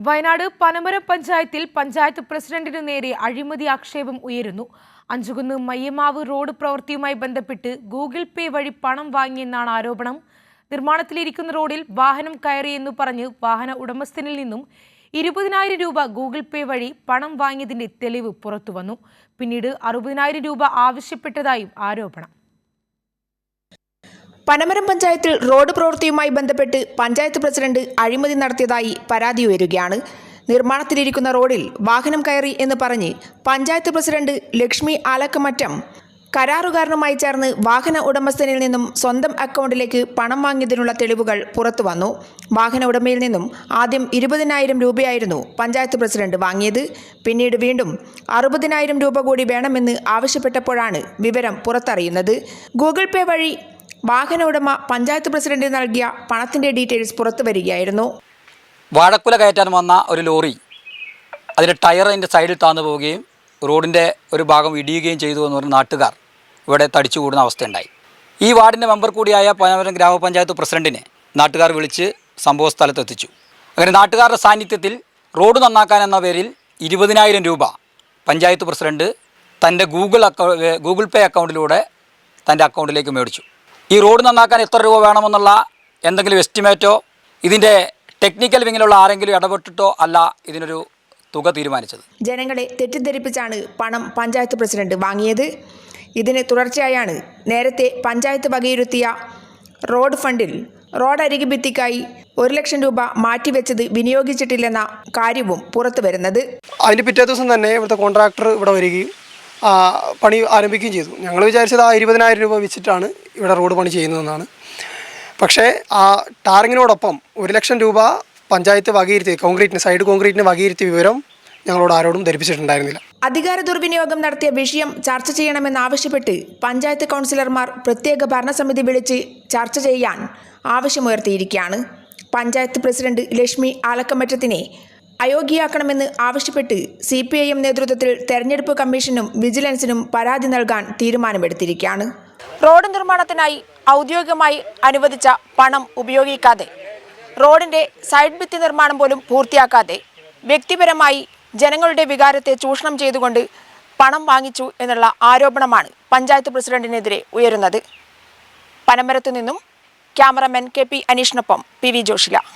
വയനാട് പനമരം പഞ്ചായത്തിൽ പഞ്ചായത്ത് പ്രസിഡന്റിനു നേരെ അഴിമതി ആക്ഷേപം ഉയരുന്നു. അഞ്ചുകുന്ന് മയ്യമാവ് റോഡ് പ്രവൃത്തിയുമായി ബന്ധപ്പെട്ട് ഗൂഗിൾ പേ വഴി പണം വാങ്ങിയെന്നാണ് ആരോപണം. നിർമ്മാണത്തിലിരിക്കുന്ന റോഡിൽ വാഹനം കയറിയെന്നു പറഞ്ഞ് വാഹന ഉടമസ്ഥനിൽ നിന്നും 20,000 രൂപ ഗൂഗിൾ പേ വഴി പണം വാങ്ങിയതിന്റെ തെളിവ് പുറത്തുവന്നു. പിന്നീട് 60,000 രൂപ ആവശ്യപ്പെട്ടതായും ആരോപണം. പനമരം പഞ്ചായത്തിൽ റോഡ് പ്രവൃത്തിയുമായി ബന്ധപ്പെട്ട് പഞ്ചായത്ത് പ്രസിഡന്റ് അഴിമതി നടത്തിയതായി പരാതി ഉയരുകയാണ്. നിർമ്മാണത്തിലിരിക്കുന്ന റോഡിൽ വാഹനം കയറി എന്ന് പറഞ്ഞ് പഞ്ചായത്ത് പ്രസിഡന്റ് ലക്ഷ്മി ആലക്കമറ്റം കരാറുകാരനുമായി ചേർന്ന് വാഹന ഉടമസ്ഥനിൽ നിന്നും സ്വന്തം അക്കൗണ്ടിലേക്ക് പണം വാങ്ങിയതിനുള്ള തെളിവുകൾ പുറത്തുവന്നു. വാഹന ഉടമയിൽ നിന്നും ആദ്യം 20,000 രൂപയായിരുന്നു പഞ്ചായത്ത് പ്രസിഡന്റ് വാങ്ങിയത്. പിന്നീട് വീണ്ടും 60,000 രൂപ കൂടി വേണമെന്ന് ആവശ്യപ്പെട്ടപ്പോഴാണ് വിവരം പുറത്തറിയുന്നത്. ഗൂഗിൾ പേ വഴി വാഹന ഉടമ പഞ്ചായത്ത് പ്രസിഡന്റിന് നൽകിയ പണത്തിന്റെ ഡീറ്റെയിൽസ് പുറത്തു വരികയായിരുന്നു. വാഴക്കുല കയറ്റാൻ വന്ന ഒരു ലോറി അതിൻ്റെ ടയർ അതിൻ്റെ സൈഡിൽ താന്നു പോവുകയും റോഡിൻ്റെ ഒരു ഭാഗം ഇടിയുകയും ചെയ്തു എന്ന് പറഞ്ഞ നാട്ടുകാർ ഇവിടെ തടിച്ചു കൂടുന്ന അവസ്ഥയുണ്ടായി. ഈ വാർഡിൻ്റെ മെമ്പർ കൂടിയായ പനമരം ഗ്രാമപഞ്ചായത്ത് പ്രസിഡന്റിനെ നാട്ടുകാർ വിളിച്ച് സംഭവ സ്ഥലത്തെത്തിച്ചു. അങ്ങനെ നാട്ടുകാരുടെ സാന്നിധ്യത്തിൽ റോഡ് നന്നാക്കാൻ എന്ന പേരിൽ 20,000 രൂപ പഞ്ചായത്ത് പ്രസിഡന്റ് തൻ്റെ ഗൂഗിൾ പേ അക്കൗണ്ടിലൂടെ തൻ്റെ അക്കൗണ്ടിലേക്ക് മേടിച്ചു. ഈ റോഡ് നന്നാക്കാൻ എത്ര രൂപ വേണമെന്നുള്ള എന്തെങ്കിലും എസ്റ്റിമേറ്റോ ഇതിൻ്റെ ടെക്നിക്കൽ വിങ്ങിലുള്ള ആരെങ്കിലും ഇടപെട്ടിട്ടോ അല്ല ഇതിനൊരു തുക തീരുമാനിച്ചത്. ജനങ്ങളെ തെറ്റിദ്ധരിപ്പിച്ചാണ് പണം പഞ്ചായത്ത് പ്രസിഡന്റ് വാങ്ങിയത്. ഇതിന് തുടർച്ചയായാണ് നേരത്തെ പഞ്ചായത്ത് വകയിരുത്തിയ റോഡ് ഫണ്ടിൽ റോഡരികി ഭിത്തിക്കായി 1,00,000 രൂപ മാറ്റിവെച്ചത് വിനിയോഗിച്ചിട്ടില്ലെന്ന കാര്യവും പുറത്തു വരുന്നത്. അതിൻ്റെ പിറ്റേ ദിവസം തന്നെ ഇവിടുത്തെ കോൺട്രാക്ടർ ഇവിടെ വരികയും പണി ആരംഭിക്കുകയും ചെയ്തു. ഞങ്ങൾ വിചാരിച്ചത് ആ 20,000 രൂപ വെച്ചിട്ടാണ് ഇവിടെ റോഡ് പണി ചെയ്യുന്നതെന്നാണ്. പക്ഷേ ആ ടാറിങ്ങിനോടൊപ്പം 1,00,000 രൂപ പഞ്ചായത്ത് വകയിരുത്തി സൈഡ് കോൺക്രീറ്റിന് വകയിരുത്തിയ വിവരം ഞങ്ങളോട് ആരോടും ധരിപ്പിച്ചിട്ടുണ്ടായിരുന്നില്ല. അധികാര ദുർവിനിയോഗം നടത്തിയ വിഷയം ചർച്ച ചെയ്യണമെന്നാവശ്യപ്പെട്ട് പഞ്ചായത്ത് കൗൺസിലർമാർ പ്രത്യേക ഭരണസമിതി വിളിച്ച് ചർച്ച ചെയ്യാൻ ആവശ്യമുയർത്തിയിരിക്കുകയാണ്. പഞ്ചായത്ത് പ്രസിഡന്റ് ലക്ഷ്മി ആലക്കമറ്റത്തിനെ അയോഗ്യയാക്കണമെന്ന് ആവശ്യപ്പെട്ട് CPIM നേതൃത്വത്തിൽ തെരഞ്ഞെടുപ്പ് കമ്മീഷനും വിജിലൻസിനും പരാതി നൽകാൻ തീരുമാനമെടുത്തിരിക്കുകയാണ്. റോഡ് നിർമ്മാണത്തിനായി ഔദ്യോഗികമായി അനുവദിച്ച പണം ഉപയോഗിക്കാതെ റോഡിന്റെ സൈഡ് ഭിത്തി നിർമ്മാണം പോലും പൂർത്തിയാക്കാതെ വ്യക്തിപരമായി ജനങ്ങളുടെ വികാരത്തെ ചൂഷണം ചെയ്തുകൊണ്ട് പണം വാങ്ങിച്ചു എന്നുള്ള ആരോപണമാണ് പഞ്ചായത്ത് പ്രസിഡന്റിനെതിരെ ഉയരുന്നത്. പനമരത്തു നിന്നും ക്യാമറമാൻ KP അനീഷിനൊപ്പം PV ജോഷില.